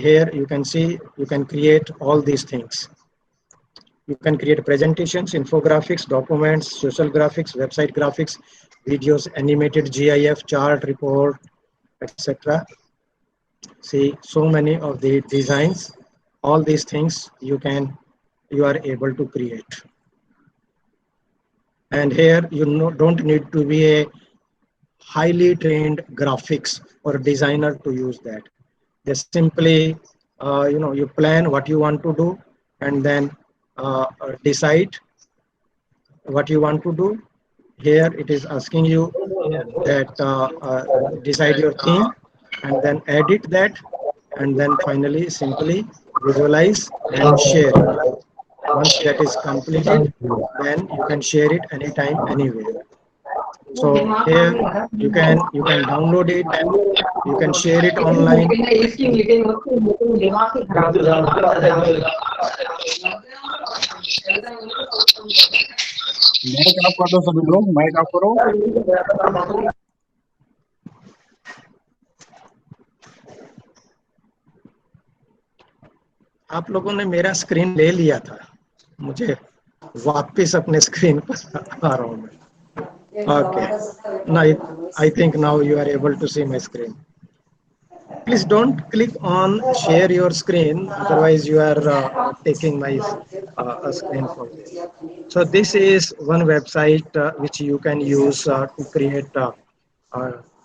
here you can see you can create all these things. You can create presentations, infographics, documents, social graphics, website graphics, videos, animated GIF, chart, report, etc. See, so many of the designs, all these things you are able to create. And here don't need to be a highly trained graphics or designer to use that. Just simply, you plan what you want to do, and then decide what you want to do. Here it is asking you that decide your theme, and then edit that, and then finally simply visualize and share it. Once that is completed, then you can share it anytime, anywhere. So here you can download it, you can share it online. Mic off कर दो सभी लोग, mic off करो। आप लोगों ने मेरा screen ले लिया था, मुझे वापस अपने स्क्रीन पर आ रहा हूँ मैं। Okay, now I think now you are able to see my screen. Please don't click on share your screen, otherwise you are taking my screen for this. So this is one website which you can use to create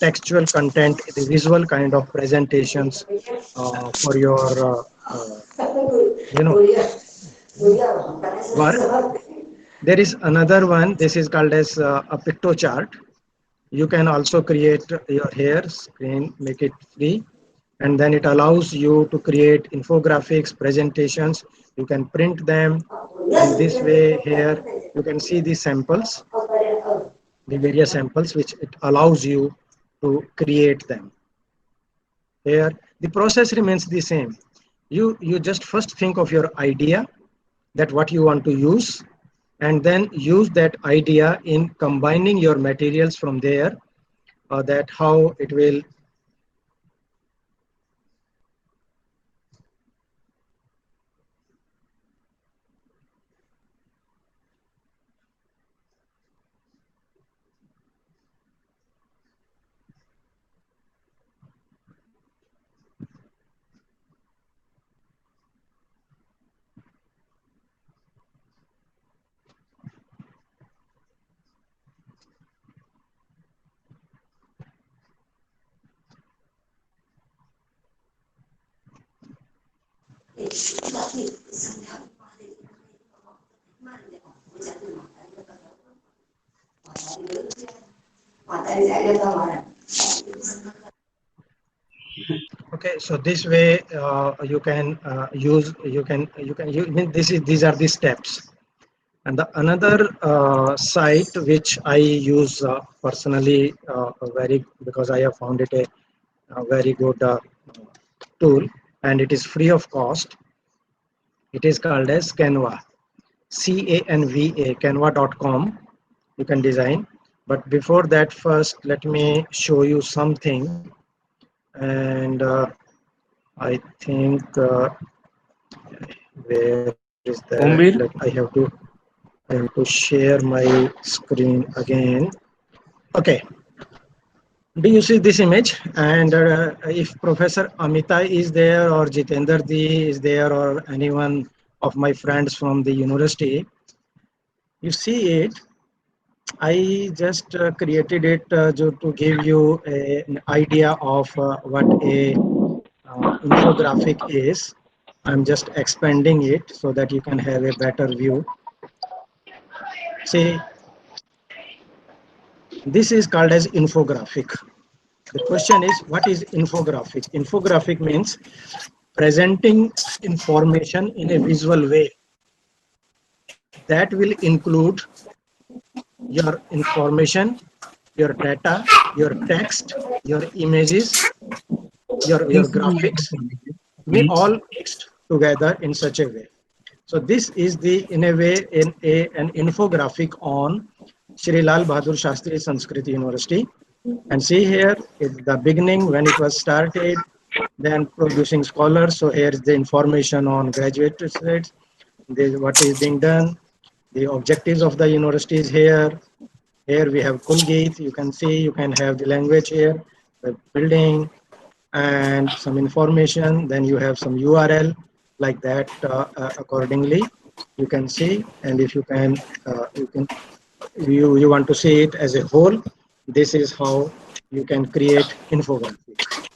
textual content, the visual kind of presentations for your you know work. There is another one. This is called as a PictoChart. You can also create your hair screen, make it free, and then it allows you to create infographics, presentations. You can print them, and this way here you can see the samples, the various samples which it allows you to create them. Here the process remains the same. You just first think of your idea, that what you want to use, and then use that idea in combining your materials from there, that how it will okay. So this way you can use these are the steps. And the another site which I use personally, very, because I have found it a very good tool, and it is free of cost. It is called as Canva, Canva, canva.com. You can design. But before that, first let me show you something. And I think where is that? Omveer, I have to share my screen again. Okay. Do you see this image? And if Professor Amita is there, or Jitender Ji is there, or anyone of my friends from the university, you see it. I just created it to give you an idea of what a infographic is. I'm just expanding it so that you can have a better view. See, this is called as infographic. The question is, what is infographic? Infographic means presenting information in a visual way that will include your information, your data, your text, your images, your graphics, we all mixed together in such a way. So this is in a way an infographic on Shri Lal Bahadur Shastri Sanskrit University. And see here, at the beginning when it was started, Then producing scholars. So here's the information on graduate rates, what is being done, the objectives of the universities here. Here we have Kulgeet. You can see, you can have the language here, the building, and some information. Then you have some URL like that. Accordingly, you can see, and if you want to see it as a whole, this is how you can create infographics.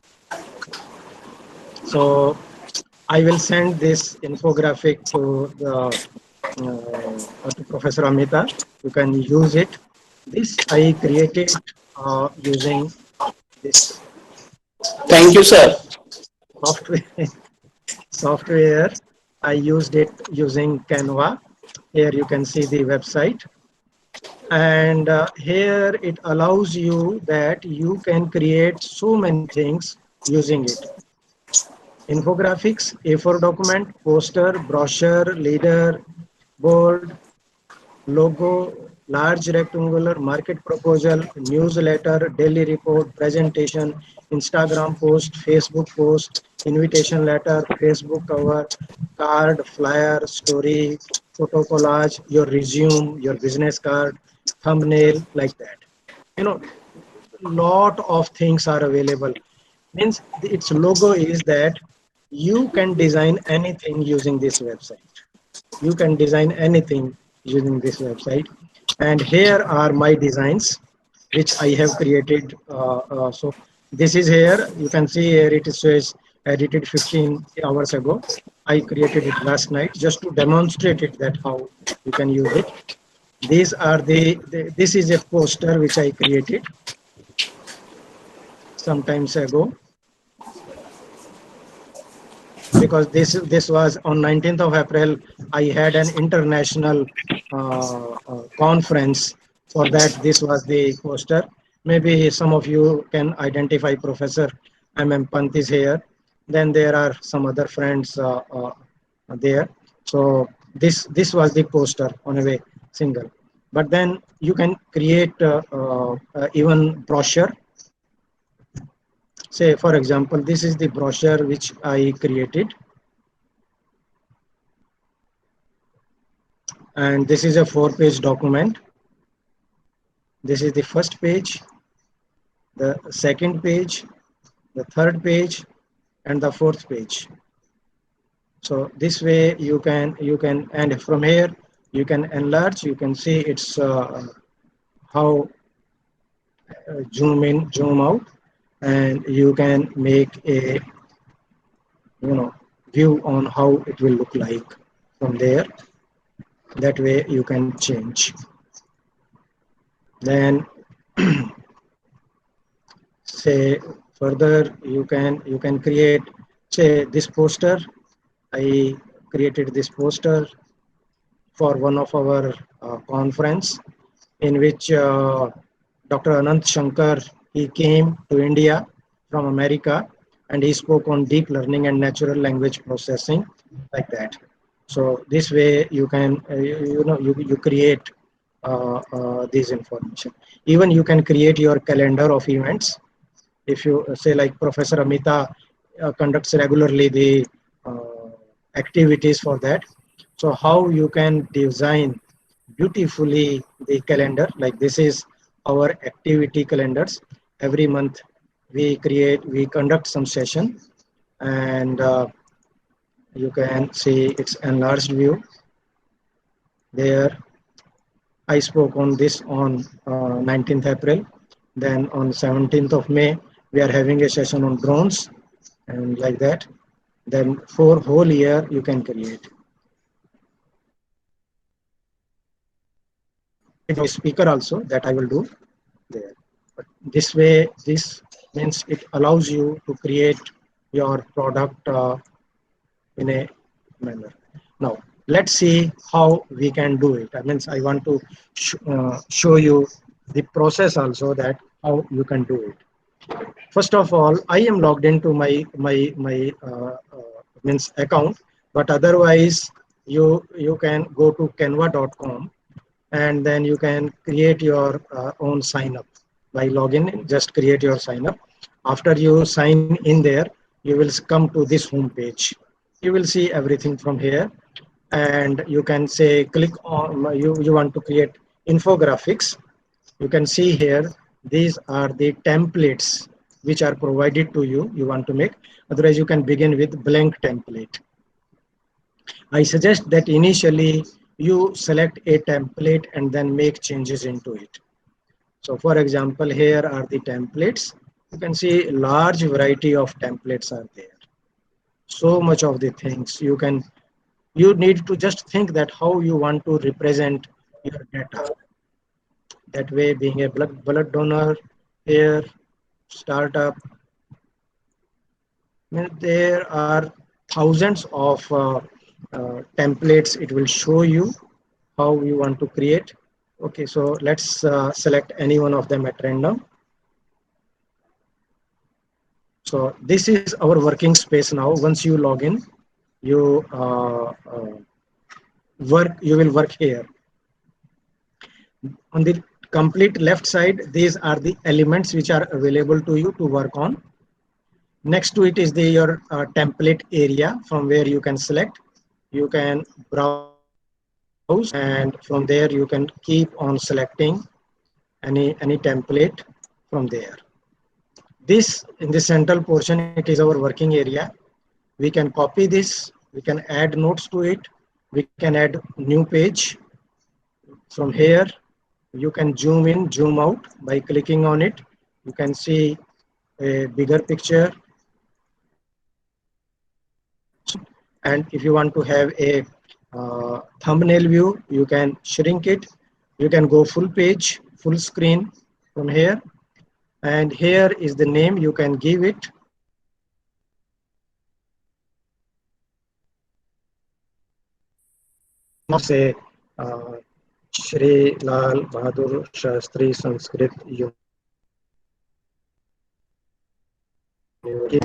So I will send this infographic to Professor Amita. You can use it. This I created using this Thank you, sir. software. Software. I used it using Canva. Here you can see the website, and here it allows you that you can create so many things using it. Infographics, A4 document, poster, brochure, leader, board, logo, large rectangular, market proposal, newsletter, daily report, presentation, Instagram post, Facebook post, invitation letter, Facebook cover, card, flyer, story, photo collage, your resume, your business card, thumbnail, like that. You know, lot of things are available. Means its logo is that you can design anything using this website. You can design anything using this website. And here are my designs, which I have created. So this is here. You can see here it says edited 15 hours ago. I created it last night just to demonstrate it that how you can use it. These are this is a poster which I created some times ago, because this was on 19th of April. I had an international conference. For that, this was the poster. Maybe some of you can identify Professor MM Pant is here. Then there are some other friends there. So this was the poster on a way single. But then you can create even brochure. Say, for example, this is the brochure which I created. And this is a 4-page document. This is the first page, the second page, the third page, and the fourth page. So this way you can, and from here you can enlarge. You can see it's how zoom in, zoom out, and you can make a view on how it will look like from there. That way you can change. Then say further you can create, say, this poster. I created this poster for one of our conference, in which Dr. Anant Shankar, he came to India from America, and he spoke on deep learning and natural language processing, like that. So this way you can you create these information. Even you can create your calendar of events. If you say like Professor Amita conducts regularly the activities for that. So how you can design beautifully the calendar, like this is our activity calendars. Every month we conduct some session, and you can see its enlarged view there. I spoke on this on 19th April. Then on 17th of May, we are having a session on drones, and like that. Then for whole year, you can create. Speaker also that I will do there. But this way, this means it allows you to create your product in a manner. Now, let's see how we can do it. I mean, I want to show you the process also, that how you can do it. First of all, I am logged into my means account, but otherwise you can go to canva.com, and then you can create your own sign up by login. Just create your sign up. After you sign in there, you will come to this home page. You will see everything from here, and you can say click on, you want to create infographics. You can see here, these are the templates which are provided to you, you want to make. Otherwise, you can begin with blank template. I suggest that initially you select a template and then make changes into it. So for example, here are the templates. You can see large variety of templates are there. So much of the things you need to just think that how you want to represent your data. That way, being a blood donor, here, startup, there are thousands of templates. It will show you how you want to create. Okay, so let's select any one of them at random. So this is our working space now. Once you log in, you you will work here. On the complete left side, these are the elements which are available to you to work on. Next to it is your template area from where you can select. You can browse, and from there you can keep on selecting any template from there. This in the central portion, it is our working area. We can copy this, we can add notes to it, we can add new page. From here, you can zoom in, zoom out by clicking on it. You can see a bigger picture. And if you want to have a thumbnail view, you can shrink it. You can go full page, full screen from here. And here is the name you can give it. Say Shri Lal Bahadur Shastri Sanskrit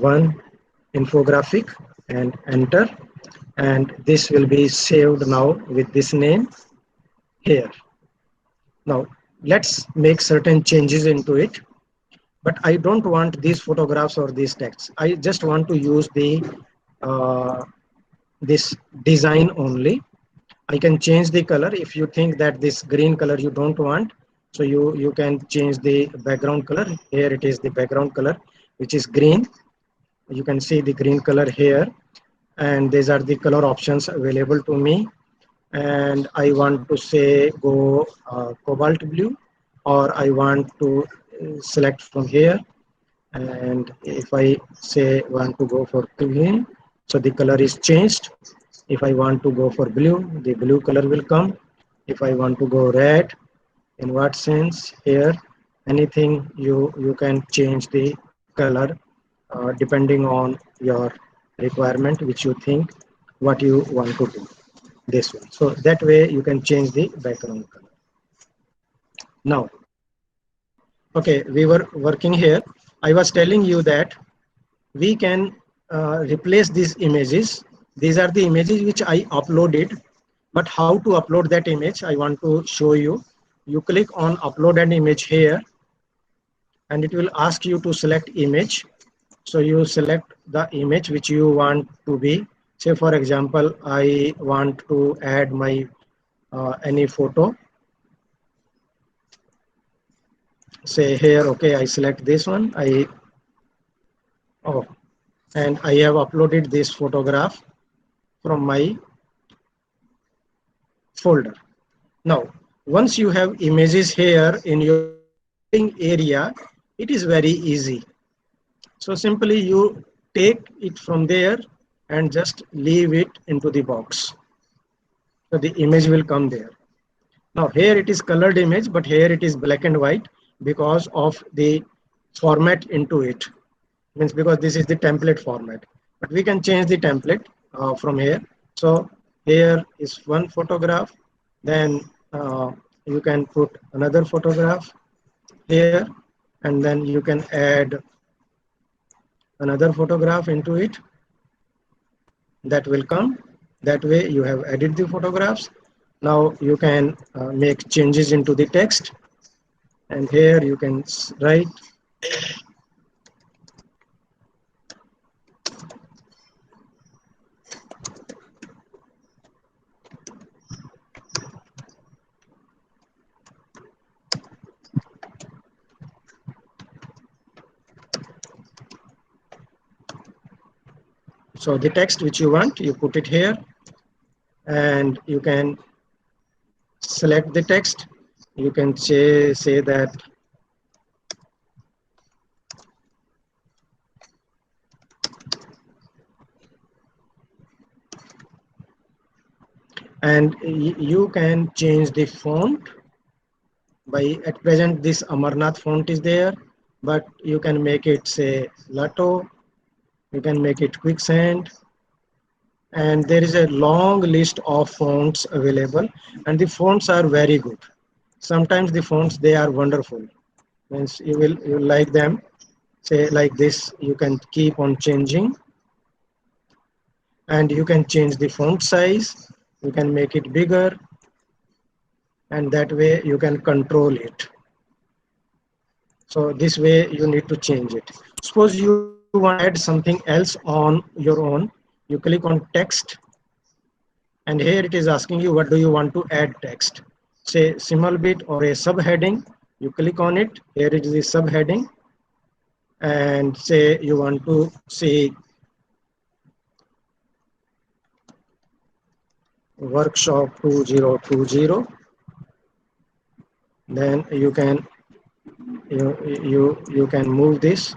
one infographic and enter, and this will be saved now with this name here. Now let's make certain changes into it, but I don't want these photographs or these texts. I just want to use the this design only. I can change the color. If you think that this green color you don't want, so you can change the background color. Here it is the background color, which is green. You can see the green color here, and these are the color options available to me. And I want to say go cobalt blue, or I want to select from here. And if I say want to go for green, so the color is changed. If I want to go for blue, the blue color will come. If I want to go red, in what sense here, anything you can change the color depending on your requirement, which you think what you want to do. This one, so that way you can change the background color. Now, okay, we were working here. I was telling you that we can replace these images. These are the images which I uploaded, but how to upload that image I want to show you. You click on upload an image here, and it will ask you to select image. So you select the image which you want to be. Say for example, I want to add my any photo. Say here, okay, I select this one. And I have uploaded this photograph from my folder. Now, once you have images here in your area, it is very easy. So simply you take it from there and just leave it into the box. So the image will come there. Now here it is colored image, but here it is black and white because of the format into it. Means because this is the template format. But we can change the template from here. So here is one photograph. Then you can put another photograph here, and then you can add another photograph into it. That will come. That way you have added the photographs. Now you can make changes into the text, and here you can write So the text which you want, you put it here, and you can select the text. You can say that and you can change the font by at present this Amarnath font is there, but you can make it say Lato, you can make it Quicksand, and there is a long list of fonts available, and the fonts are very good. Sometimes the fonts they are wonderful, means you like them. Say like this, you can keep on changing, and you can change the font size, you can make it bigger, and that way you can control it. So this way you need to change it. Suppose you want to add something else on your own, you click on text, and here it is asking you what do you want to add text. Say symbol bit or a subheading, you click on it, here it is the subheading, and say you want to see workshop 2020, then you can move this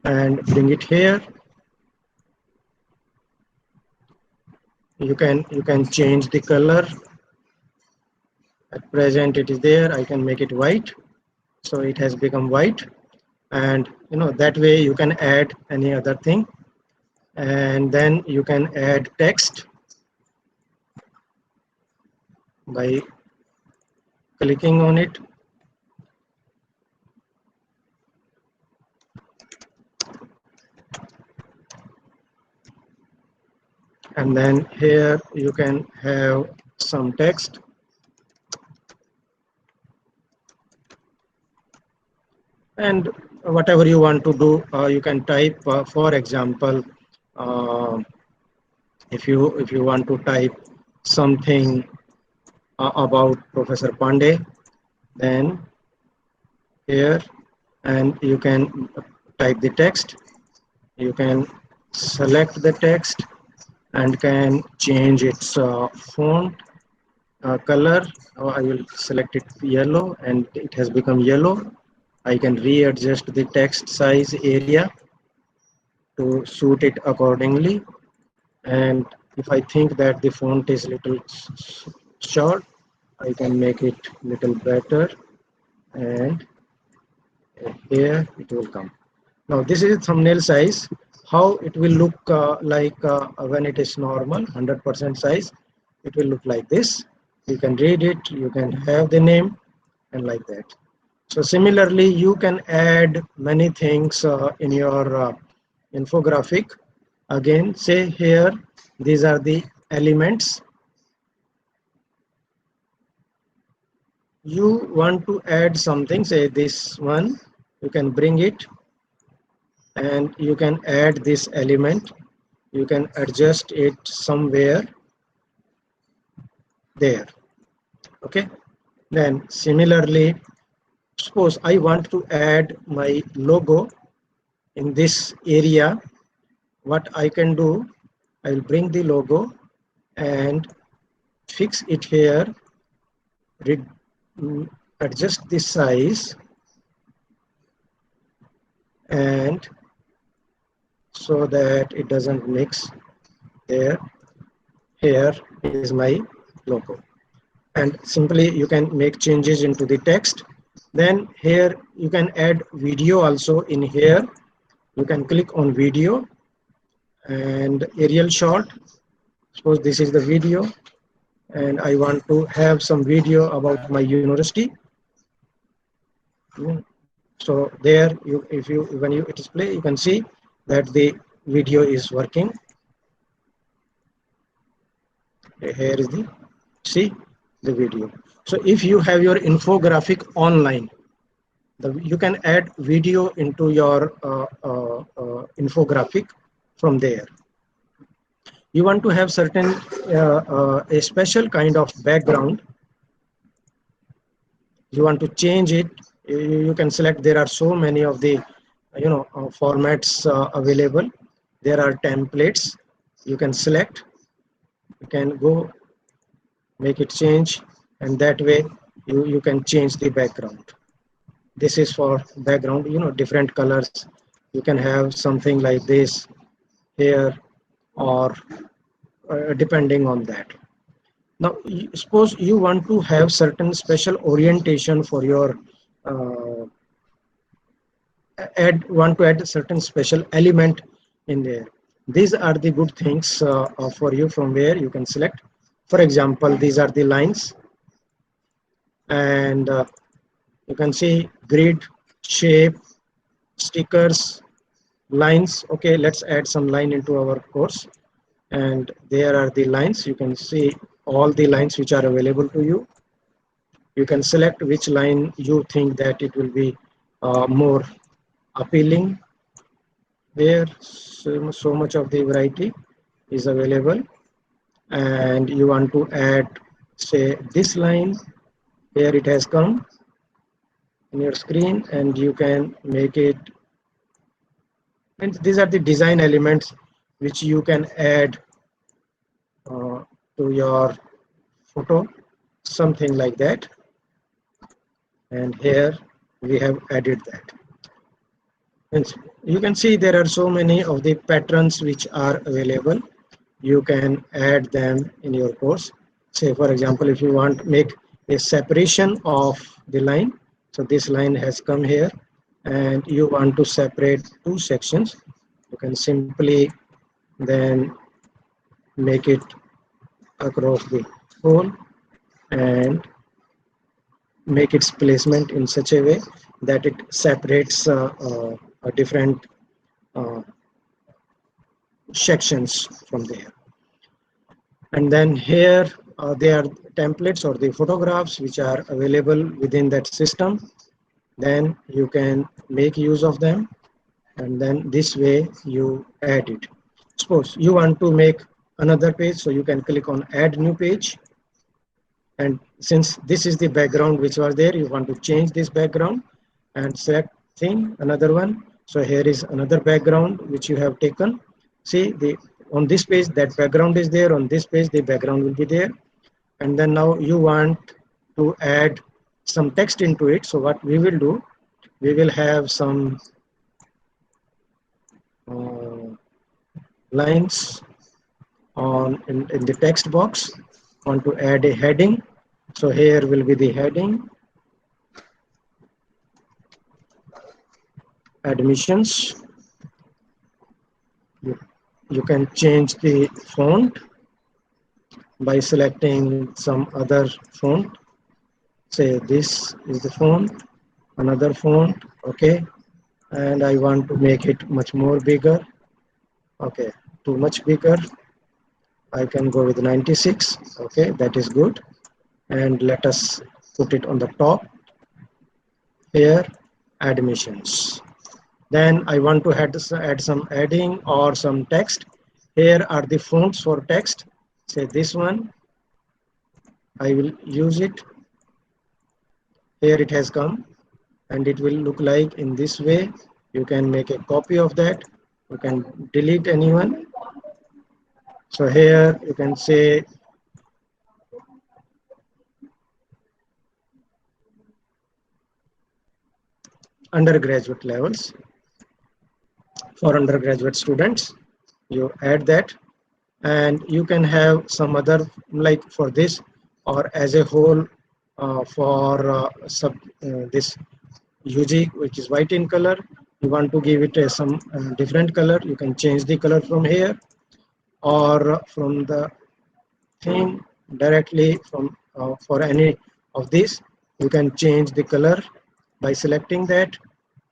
and bring it here. You can change the color. At present it is there, I can make it white, so it has become white, and that way you can add any other thing, and then you can add text by clicking on it. And then here you can have some text, and whatever you want to do, you can type. For example, uh, if you want to type something about Professor Pandey, then here, and you can type the text. You can select the text and can change its font color. I will select it yellow, and it has become yellow. I can readjust the text size area to suit it accordingly. And if I think that the font is little short, I can make it little better, and here it will come. Now this is thumbnail size. How it will look like when it is normal 100% size, it will look like this. You can read it, you can have the name, and like that. So similarly, you can add many things in your infographic. Again, say here, these are the elements. You want to add something, say this one, you can bring it, and you can add this element. You can adjust it somewhere there. Okay. Then similarly, suppose I want to add my logo in this area. What I can do, I will bring the logo and fix it here, adjust the size, and so that it doesn't mix there. Here is my logo, and simply you can make changes into the text. Then here you can add video also in here. You can click on video and aerial shot. Suppose this is the video, and I want to have some video about my university. So there, when it is play, you can see that the video is working. Here is the video. So if you have your infographic online, you can add video into your infographic from there. You want to have certain a special kind of background. you want to change it, you can select. There are so many of the formats available. There are templates. You can select, you can go make it change, and that way you can change the background. This is for background, different colors. You can have something like this here, or depending on that. Now suppose you want to have certain special orientation for your uh, want to add a certain special element in there. These are the good things for you, from where you can select. For example, these are the lines, and you can see grid, shape, stickers, lines. Okay, let's add some line into our course, and there are the lines. You can see all the lines which are available to you. You can select which line you think that it will be more appealing. There so much of the variety is available, and you want to add, say, this line. Here it has come in your screen, and you can make it. And these are the design elements which you can add to your photo, something like that. And here we have added that. And you can see there are so many of the patterns which are available. You can add them in your course. Say, for example, if you want to make a separation of the line, so this line has come here, and you want to separate two sections, you can simply then make it across the whole and make its placement in such a way that it separates a different uh, sections from there. And then here there are templates or the photographs which are available within that system. Then you can make use of them, and then this way you add it. Suppose you want to make another page, so you can click on add new page. And since this is the background which was there, you want to change this background and select thing, another one. So here is another background which you have taken. See, on this page that background is there, on this page the background will be there. And then now you want to add some text into it. So what we will do, we will have some lines in the text box. Want to add a heading. So here will be the heading, admissions. You can change the font by selecting some other font. Say this is the font, another font, okay. And I want to make it much more bigger. Okay, too much bigger. I can go with 96. Okay, that is good. And let us put it on the top. Here, admissions. Then I want to add some adding or some text. Here are the fonts for text. Say this one. I will use it. Here it has come, and it will look like in this way. You can make a copy of that. You can delete anyone. So here you can say undergraduate levels. For undergraduate students, you add that, and you can have some other, like for this or as a whole, for this UG, which is white in color. You want to give it some different color, you can change the color from here, or from the thing directly from for any of these. You can change the color by selecting that,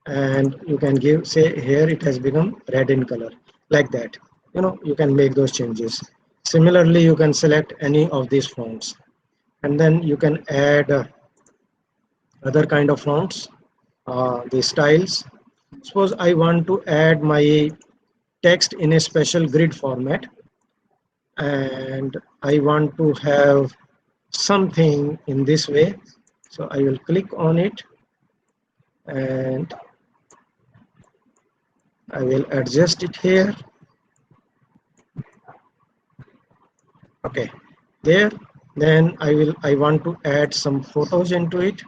and you can give, say here it has become red in color, like that. You can make those changes. Similarly, you can select any of these fonts, and then you can add other kind of fonts, the styles. Suppose I want to add my text in a special grid format, and I want to have something in this way. So I will click on it and I will adjust it here. Okay, there. Then I want to add some photos into it.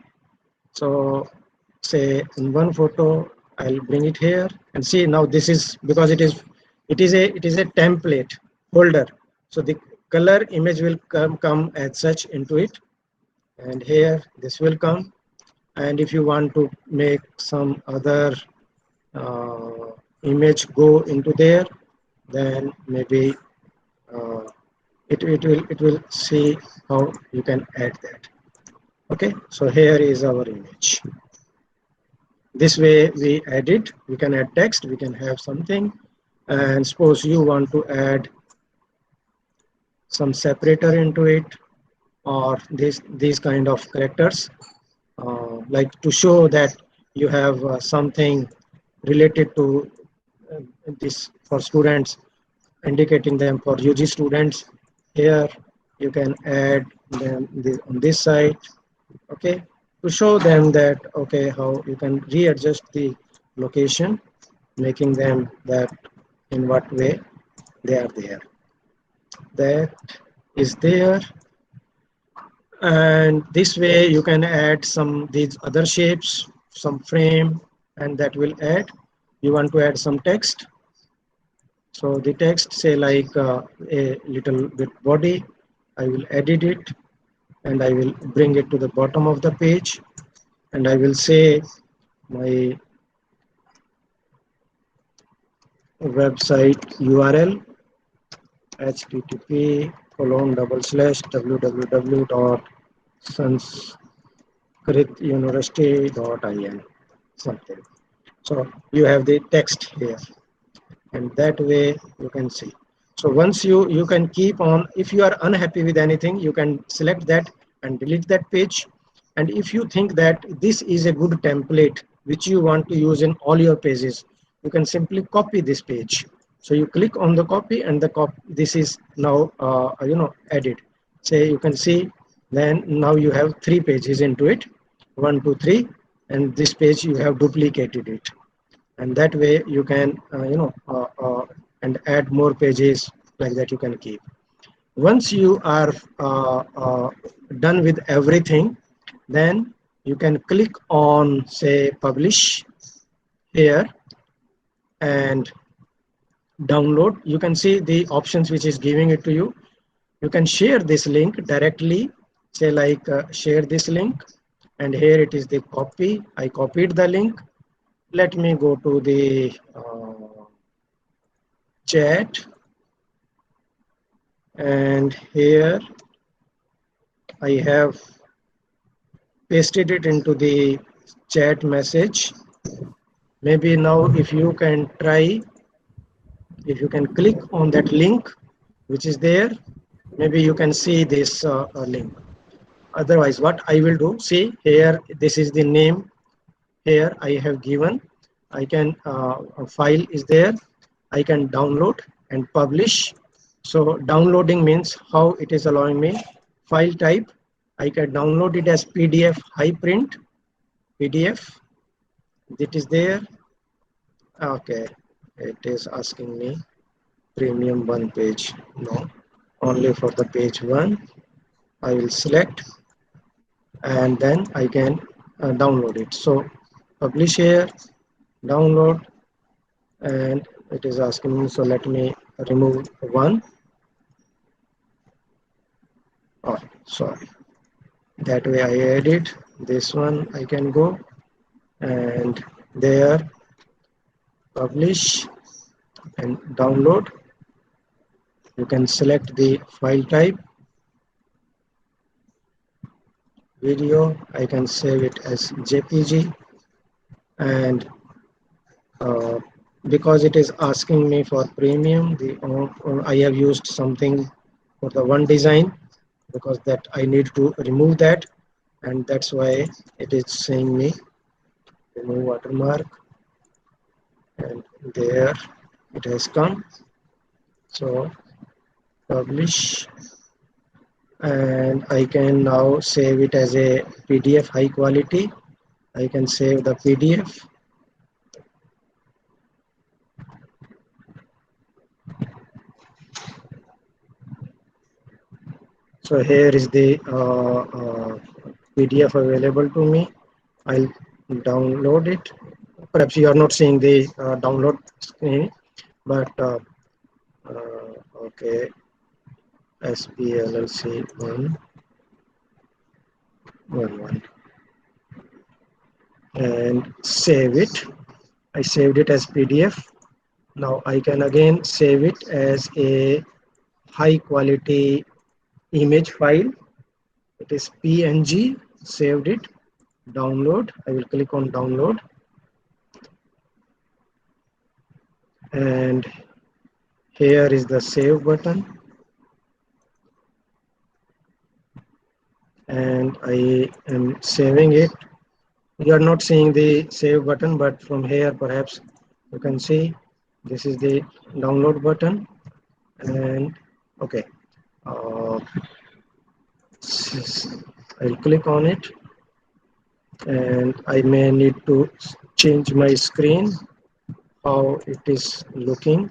So say in one photo, I'll bring it here and see now this is because it is a template folder. So the color image will come as such into it, and here this will come. And if you want to make some other image go into there, then maybe uh, it will see how you can add that. Okay, so here is our image. This way we edit, we can add text, we can have something, and suppose you want to add some separator into it, or these kind of characters, like to show that you have something related to this for students, indicating them for UG students. Here you can add them on this side, okay, to show them that okay how you can readjust the location, making them that in what way they are there. That is there, and this way you can add some these other shapes, some frame, and that will add. You want to add some text, so the text say like a little bit body. I will edit it and I will bring it to the bottom of the page, and I will say my website URL http://www.sanskrituniversity.in something. So you have the text here, and that way you can see. So once you can keep on, if you are unhappy with anything, you can select that and delete that page. And if you think that this is a good template which you want to use in all your pages, you can simply copy this page. So you click on the copy, and this is now added. Say you can see, then now you have 3 pages into it, 1 2 3, and this page you have duplicated it, and that way you can and add more pages like that you can keep. Once you are done with everything, then you can click on say publish here and download. You can see the options which is giving it to you. You can share this link directly, say like share this link, and here it is the copy. I copied the link. Let me go to the chat, and here I have pasted it into the chat message. Maybe now if you can try, if you can click on that link which is there, maybe you can see this link. Otherwise what I will do, see here, this is the name here I have given. I can a file is there, I can download and publish. So downloading means how it is allowing me file type. I can download it as PDF high print PDF. It is there. Okay, it is asking me premium 1 page. No, only for the page 1. I will select and then I can download it. So publish here, download, and it is asking me, so let me remove 1. Oh, sorry. That way I edit this one. I can go and there publish and download. You can select the file type, video. I can save it as JPG, and because it is asking me for premium, I have used something for the one design, because that I need to remove that, and that's why it is saying me remove watermark, and there it has come. So publish and I can now save it as a PDF high quality. I can save the PDF. So here is the PDF available to me. I'll download it. Perhaps you are not seeing the download screen, but okay, SPLLC 111 and save it. I saved it as PDF. Now I can again save it as a high quality image file. It is PNG. Saved it. Download. I will click on download, and here is the save button, and I am saving it. You are not seeing the save button, but from here perhaps you can see this is the download button. And okay, uh, I'll click on it, and I may need to change my screen, how it is looking.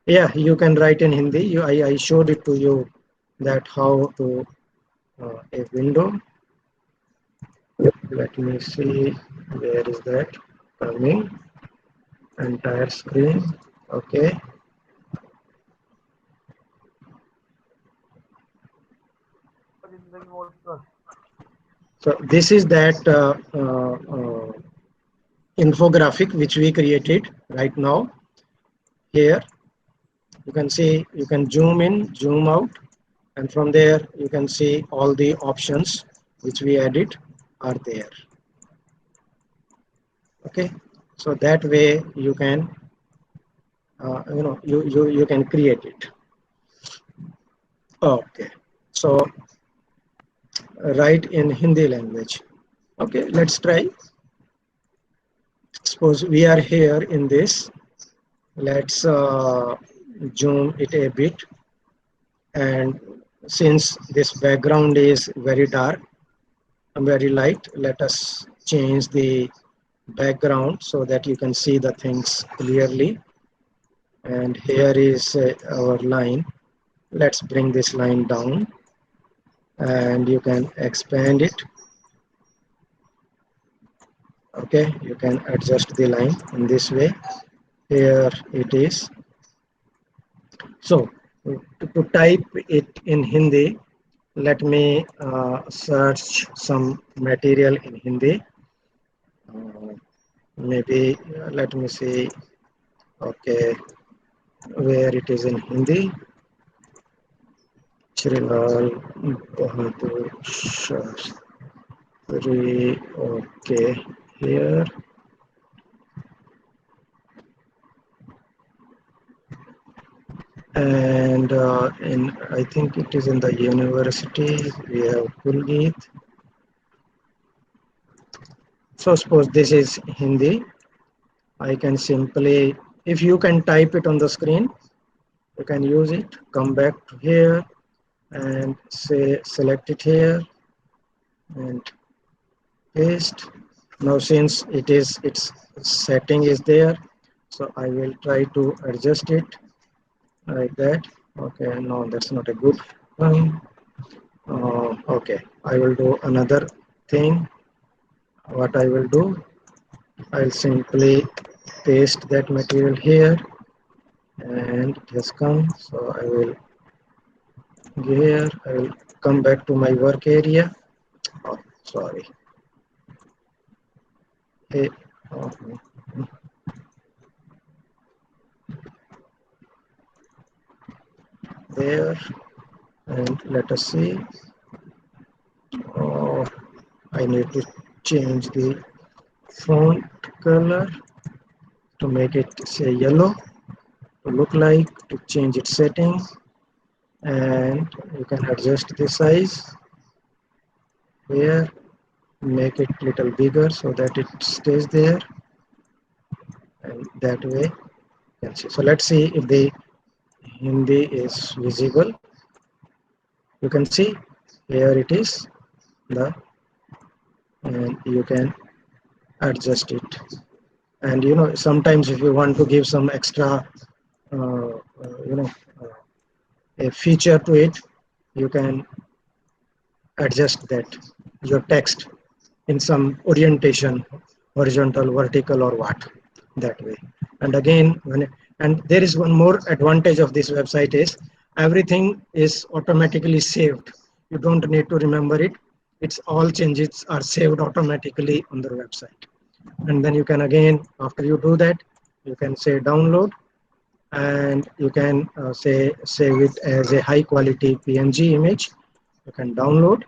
Yeah, you can write in Hindi. I showed it to you that how to a window. Let me see, where is that coming? Entire screen. Okay. So this is that infographic which we created right now. Here you can see, you can zoom in, zoom out, and from there you can see all the options which we added are there. Okay, so that way you can you can create it. Okay, so write in Hindi language. Okay, let's try. Suppose we are here in this. Let's zoom it a bit, and since this background is very dark and very light, let us change the background so that you can see the things clearly. And here is our line. Let's bring this line down, and you can expand it. Okay, you can adjust the line in this way. Here it is. So to type it in Hindi, let me search some material in Hindi. Maybe let me see. Okay, where it is in Hindi. Shrilal Bahadur Shastri. Okay, here. And I think it is in the university. We have Kulgeet. So suppose this is Hindi. I can simply, if you can type it on the screen, you can use it. Come back to here and say select it here and paste. Now since its setting is there, so I will try to adjust it like that. Okay, no, that's not a good one. Okay, I will do another thing. What I will do, I'll simply paste that material here, and it has come. So I will here, I will come back to my work area. Oh, sorry. Hey, oh, there, and let us see. Oh, I need to change the font color to make it say yellow, to look like, to change its setting, and you can adjust the size here, make it little bigger so that it stays there, and that way you can see. So let's see if the Hindi is visible. You can see Here it is, and you can adjust it. And sometimes if you want to give some extra uh, you know a feature to it, you can adjust that your text in some orientation, horizontal, vertical, or what, that way. And again, and there is one more advantage of this website is everything is automatically saved. You don't need to remember it. It's all changes are saved automatically on the website. And then you can again, after you do that, you can say download, and you can say save it as a high quality PNG image. You can download.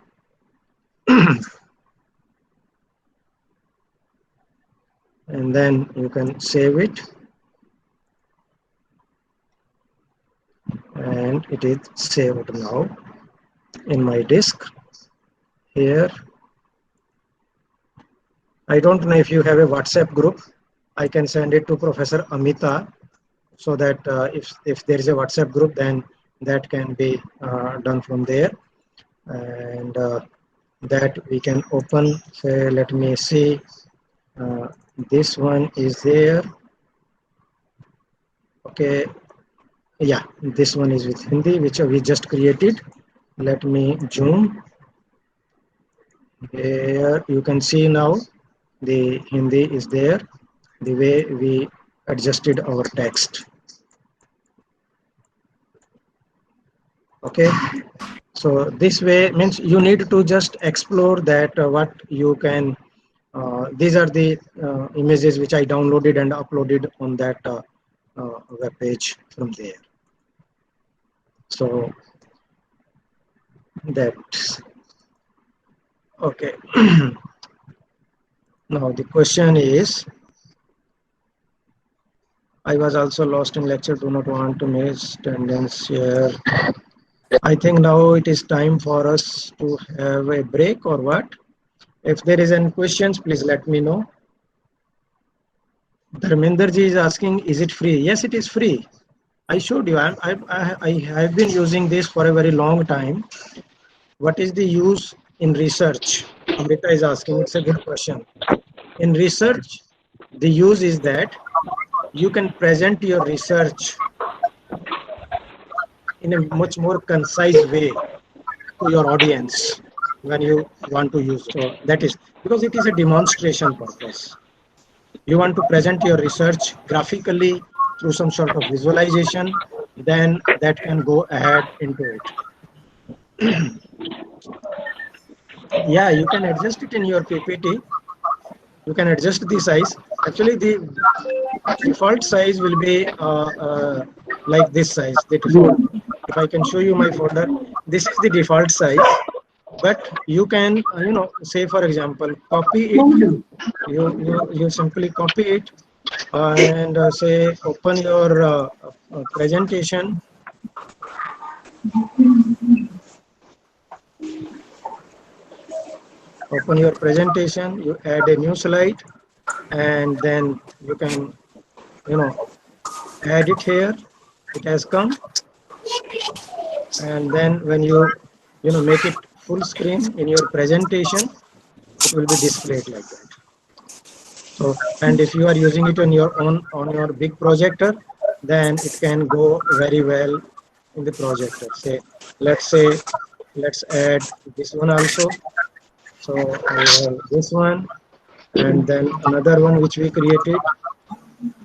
And then you can save it, and it is saved now in my disk here. I don't know if you have a WhatsApp group. I can send it to Professor Amita, so that if there is a WhatsApp group, then that can be done from there. And that we can open, say, let me see, this one is there. Okay, yeah, this one is with Hindi, which we just created. Let me zoom. Here you can see now the Hindi is there, the way we adjusted our text. Okay, so this way means you need to just explore that what you can. These are the images which I downloaded and uploaded on that web page from there. So that's okay. Now the question is, I was also lost in lecture, do not want to miss attendance here. I think now it is time for us to have a break, or what? If there is any questions, please let me know. Dharmender ji is asking, is it free? Yes, it is free. I showed you. I have been using this for a very long time. What is the use in research? Amrita is asking. It's a good question. In research, the use is that you can present your research in a much more concise way to your audience when you want to use it. So that is because it is a demonstration purpose. You want to present your research graphically through some sort of visualization, then that can go ahead into it. Yeah, you can adjust it in your PPT. You can adjust the size. Actually, the default size will be like this size, the default. If I can show you my folder, this is the default size. But you can, say for example, copy it. You simply copy it and say open your presentation. Open your presentation. You add a new slide, and then you can, add it here. It has come, and then when you make it full screen in your presentation, it will be displayed like that. So, and if you are using it on your big projector, then it can go very well in the projector. Let's add this one also. So I have this one, and then another one which we created,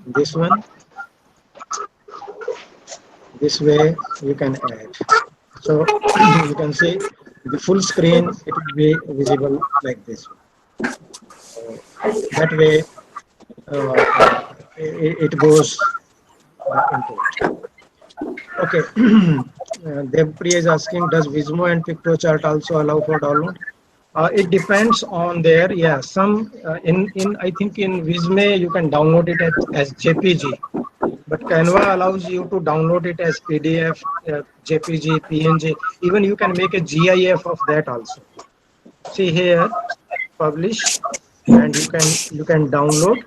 this one. This way you can add. So you can see the full screen, it will be visible like this. So that way it goes into it. Okay. Devpriya is asking, does Vismo and PictoChart also allow for download? It depends on there. Yeah, some in I think in Visme you can download it as JPG, but Canva allows you to download it as PDF, JPG, PNG. Even you can make a GIF of that also. See here, publish, and you can download.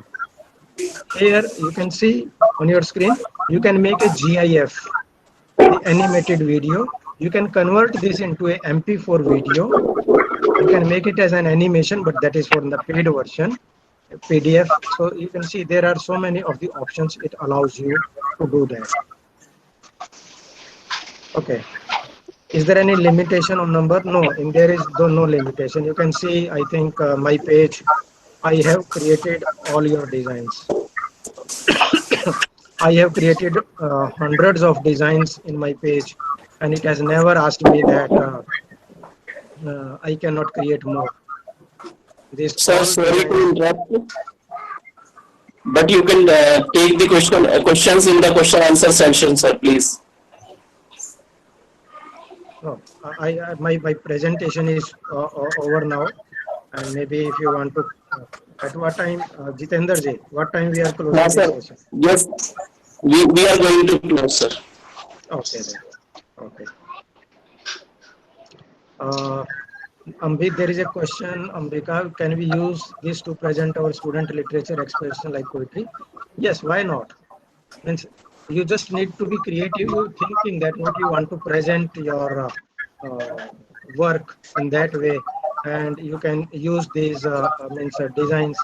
Here you can see on your screen, you can make a GIF, the animated video, You can convert this into a MP4 video. You can make it as an animation, but that is for the paid version, PDF. So you can see there are so many of the options it allows you to do that. Okay. Is there any limitation on number? No, in there is no limitation. You can see, I think my page, I have created all your designs. I have created hundreds of designs in my page, and it has never asked me that I cannot create more. This Sir, all sorry to designs. interrupt you, but you can take the questions in the question answer session, sir, please. No, my presentation is over now, and maybe if you want to, at what time, Jitender ji, what time we are No, closing this sir. session? Yes, we are going to close, sir. Okay then. Okay. Uh, Ambit, there is a question, Ambika, can we use this to present our student literature expression like poetry? Yes, why not? Means you just need to be creative, you thinking that what you want to present your work in that way, and you can use these designs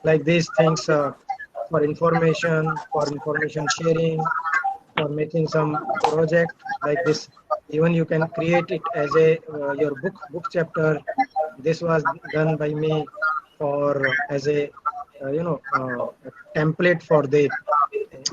like these things for information sharing, for making some project like this. Even you can create it as a your book chapter. This was done by me for as a a template for the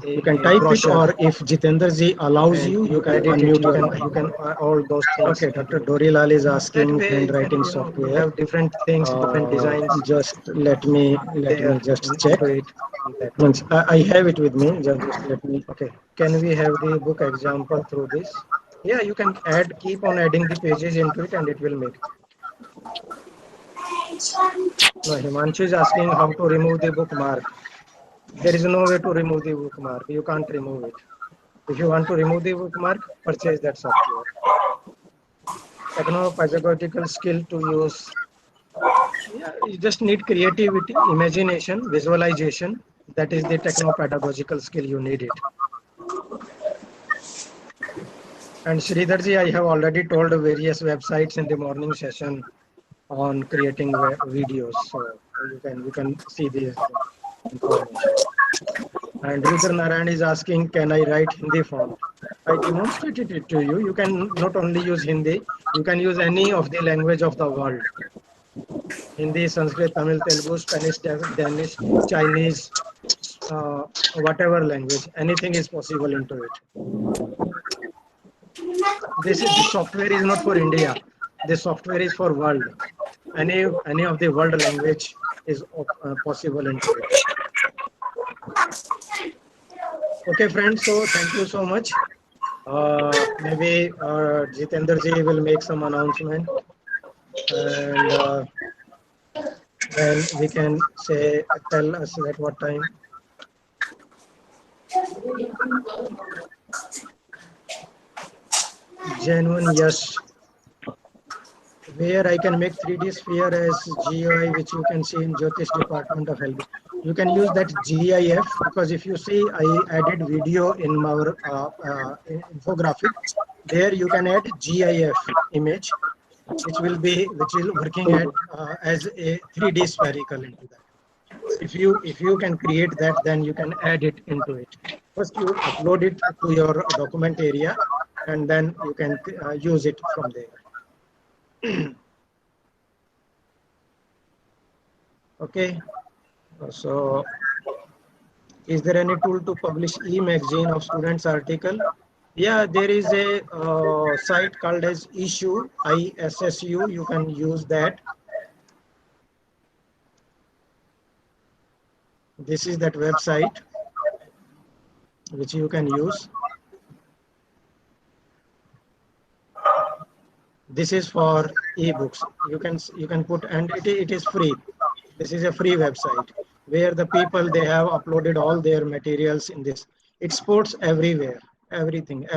You can a type it, brochure, or if Jitender ji allows and you, you you can can edit it. unmute your You mic. can all those things Okay, into Dr. it. Dorilal is That asking way you can handwriting you software. have different things, different designs Just let me there just check. into it in that way. Once I have it with me, just let me. Okay, can we have the book example through this? Yeah, you can keep on adding the pages into it, and it will make it. No, Himanshu is asking how to remove the bookmark. There is no way to remove the bookmark. You can't remove it. If you want to remove the bookmark, purchase that software. Techno-pedagogical skill to use. Yeah, you just need creativity, imagination, visualization. That is the techno-pedagogical skill you need it. And Sridharji, I have already told various websites in the morning session on creating videos, so you can see this information. And Rudra Narayan is asking, can I write Hindi font? I demonstrated it to you. You can not only use Hindi, you can use any of the language of the world. Hindi, Sanskrit, Tamil, Telugu, Spanish, Danish, Chinese, uh, whatever language, anything is possible into it. This software is not for India. This software is for world. Any of the world language is possible into it. Okay, friends. So thank you so much. Maybe Jitender ji will make some announcement, and then we can say tell us at what time. Genuine yes. Where I can make 3D sphere as GUI, which you can see in Jyotish Department of Health. You can use that GIF, because if you see, I added video in our infographic. There you can add GIF image, which will working at as a 3D spherical into that. If you can create that, then you can add it into it. First you upload it to your document area, and then you can use it from there. Okay, so is there any tool to publish e-magazine of students article? Yeah, there is a site called as Issuu, ISSU. You can use that. This is that website which you can use. This is for ebooks. You can put, and it is free. This is a free website where the people, they have uploaded all their materials in this. It supports everywhere, everything.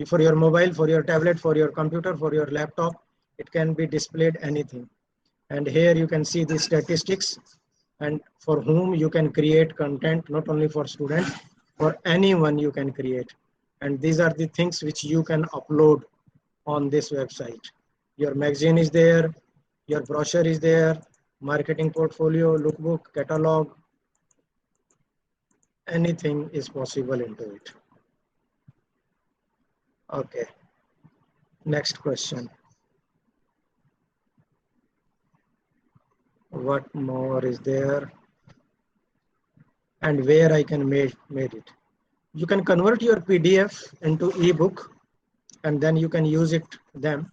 For your mobile, for your tablet, for your computer, for your laptop, it can be displayed anything. And here you can see the statistics, and for whom you can create content, not only for students, for anyone you can create. And these are the things which you can upload on this website. Your magazine is there, your brochure is there, marketing portfolio, lookbook, catalog, anything is possible into it. Okay, next question. What more is there? And where I can made it. You can convert your PDF into ebook and then you can use it them.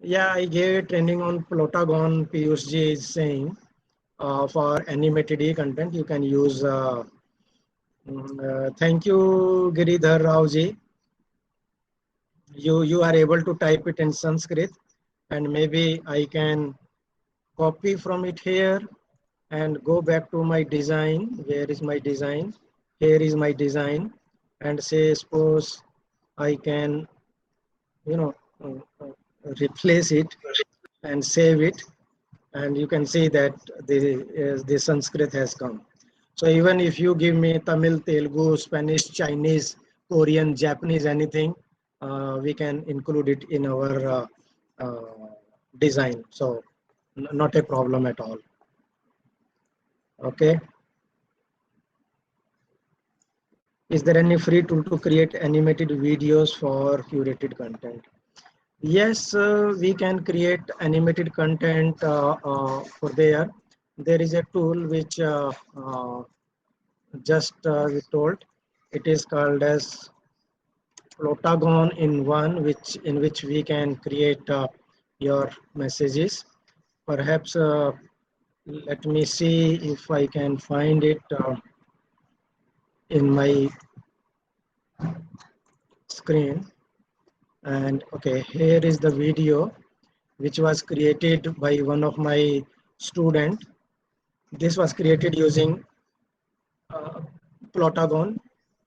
Yeah, I gave training on Plotagon. Piyushji is saying for animated content you can use. Thank you, Giridhar Raoji. You are able to type it in Sanskrit, and maybe I can copy from it here and go back to my design. Where is my design? Here is my design, and say suppose I can, you know, replace it and save it, and you can see that the Sanskrit has come. So even if you give me Tamil, Telugu, Spanish, Chinese, Korean, Japanese, anything, we can include it in our design. So not a problem at all. Okay. Is there any free tool to create animated videos for curated content? Yes, we can create animated content for there. There is a tool which just we told. It is called as Plotagon in one, which we can create your messages. Perhaps let me see if I can find it in my screen. And okay, here is the video which was created by one of my student. This was created using Plotagon.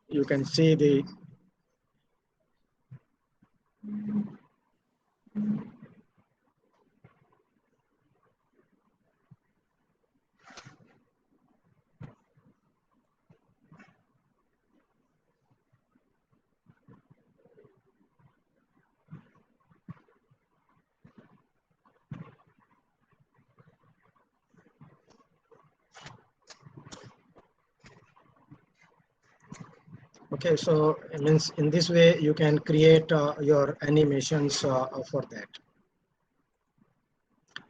You can see the okay. So it means in this way you can create your animations for that.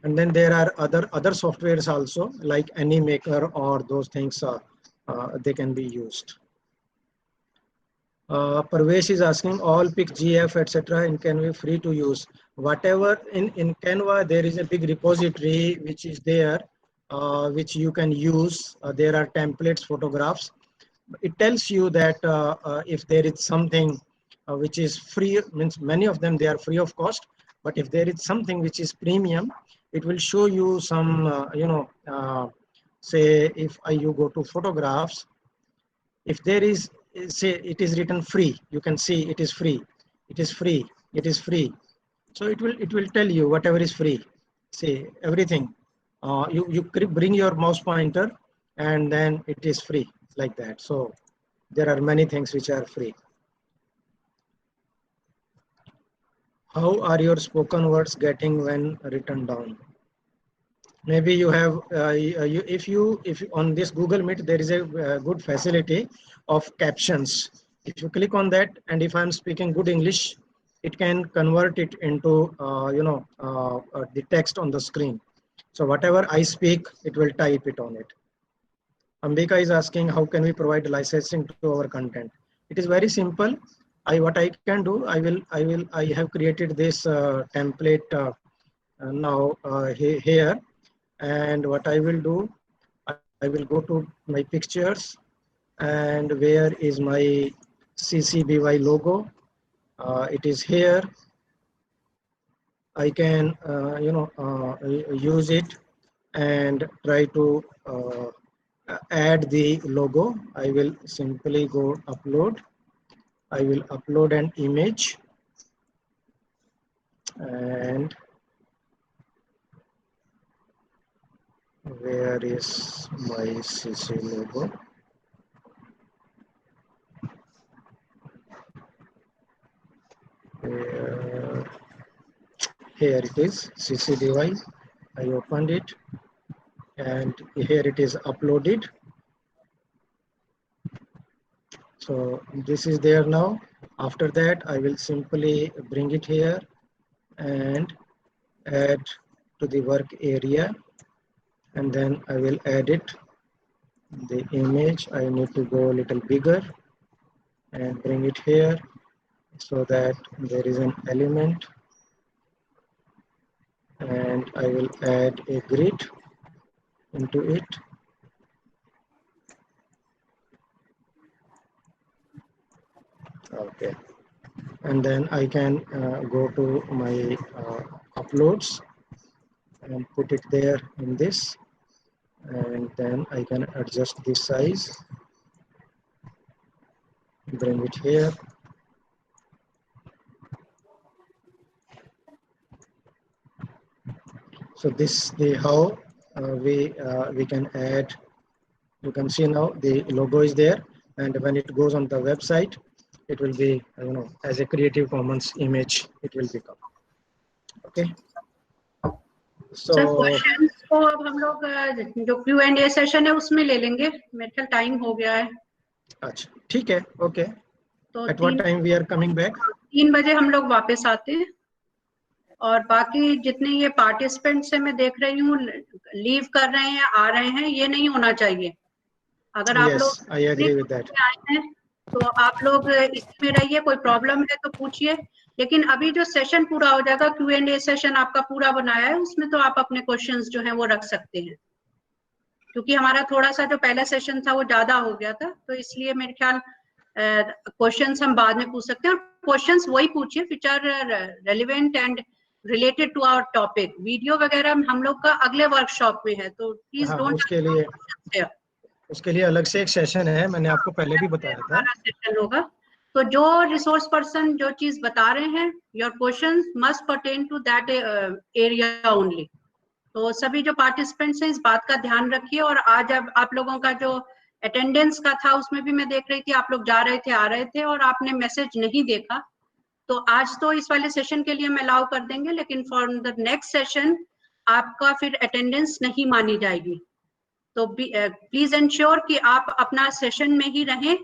And then there are other softwares also like Animaker or those things they can be used. Parvesh is asking all pic GF etc. in Canva free to use. Whatever in Canva there is a big repository which is there which you can use. There are templates, photographs. It tells you that if there is something which is free, means many of them they are free of cost, but if there is something which is premium, it will show you some say if you go to photographs, if there is say it is written free, you can see it is free, it is free, it is free. So it will tell you whatever is free, say everything. You bring your mouse pointer and then it is free like that. So there are many things which are free. How are your spoken words getting when written down? Maybe you have if you on this Google Meet there is a good facility of captions. If you click on that and if I'm speaking good English, it can convert it into the text on the screen. So whatever I speak, it will type it on it. Ambika is asking how can we provide licensing to our content. It is very simple. What I can do, I have created this template now here. And what I will do, I will go to my pictures, and where is my CCBY logo? It is here. I can use it and try to add the logo. I will simply go upload. I will upload an image, and where is my CC logo? Here it is, CCDY. I opened it, and here it is uploaded. So this is there now. After that, I will simply bring it here and add to the work area, and then I will edit the image. I need to go a little bigger and bring it here so that there is an element, and I will add a grid into it. Okay, and then I can go to my uploads and put it there in this, and then I can adjust the size, bring it here. So this the how we can add. You can see now the logo is there, and when it goes on the website, it will be, you know, as a Creative Commons image it will become. Okay. So questions को अब हम लोग जो Q&A session है उसमें ले लेंगे, मेरे ख्याल टाइम हो गया है। अच्छा ठीक है, ओके। तो At what time we are coming back? 3 बजे हम लोग वापस आते हैं, और बाकी जितने ये पार्टिसिपेंट्स है मैं देख रही हूँ लीव कर रहे हैं, आ रहे हैं, ये नहीं होना चाहिए। अगर आप लोग I agree with that. आए हैं तो आप लोग इसमें रहिए, कोई प्रॉब्लम है तो पूछिए, लेकिन अभी जो सेशन पूरा हो जाएगा, Q&A सेशन आपका पूरा बनाया है, उसमें तो आप अपने क्वेश्चंस जो हैं वो रख सकते हैं, क्योंकि हमारा थोड़ा सा जो पहला सेशन था वो ज्यादा हो गया था, तो इसलिए मेरे ख्याल क्वेश्चंस हम बाद में पूछ सकते हैं। और क्वेश्चंस वही पूछिए which are relevant and related to our topic. Video वगैरह हम लोग का अगले वर्कशॉप में है, तो प्लीज डोंट, उसके लिए अलग से एक सेशन है, मैंने आपको पहले भी बताया था। सेशन होगा, तो जो रिसोर्स पर्सन जो चीज बता रहे हैं, your questions must pertain to that area only. तो सभी जो पार्टिसिपेंट्स हैं इस बात का ध्यान रखिए। और आज अब आप लोगों का जो अटेंडेंस का था उसमें भी मैं देख रही थी आप लोग जा रहे थे, आ रहे थे, और आपने मैसेज नहीं देखा, तो आज तो इस वाले सेशन के लिए हम अलाउ कर देंगे, लेकिन फॉर द नेक्स्ट सेशन आपका फिर अटेंडेंस नहीं मानी जाएगी। तो प्लीज इंश्योर कि आप अपना सेशन में ही रहें,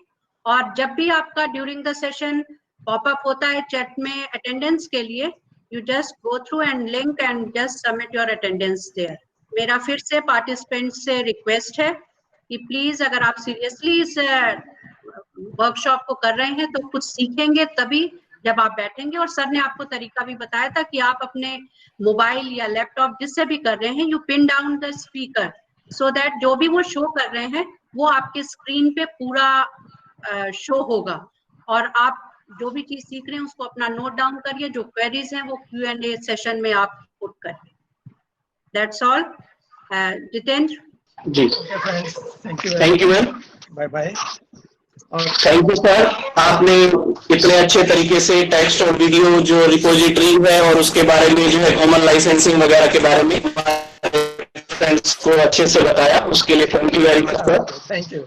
और जब भी आपका ड्यूरिंग द सेशन पॉपअप होता है चैट में अटेंडेंस के लिए, you just go through and link and just submit your attendance there. मेरा फिर से पार्टिसिपेंट्स से रिक्वेस्ट है कि प्लीज अगर आप सीरियसली इस वर्कशॉप को कर रहे हैं तो कुछ सीखेंगे तभी जब आप बैठेंगे। और सर ने आपको तरीका भी बताया था कि आप अपने मोबाइल या लैपटॉप जिससे भी कर रहे हैं, you pin down the speaker so that जो भी वो शो कर रहे हैं वो आपके स्क्रीन पे पूरा शो होगा, और आप जो भी चीज सीख रहे हैं उसको अपना नोट डाउन करिए, जो क्वेरीज हैं वो Q&A सेशन में आप पुट करिए। That's all. Jitendra ji, thank you ma'am, bye bye. और थैंक यू सर, आपने इतने अच्छे तरीके से टेक्स्ट और वीडियो जो रिपोजिटरी है और उसके बारे में जो है कॉमन लाइसेंसिंग वगैरह के बारे में फ्रेंड्स को अच्छे से बताया, उसके लिए thank you very much sir. Thank you.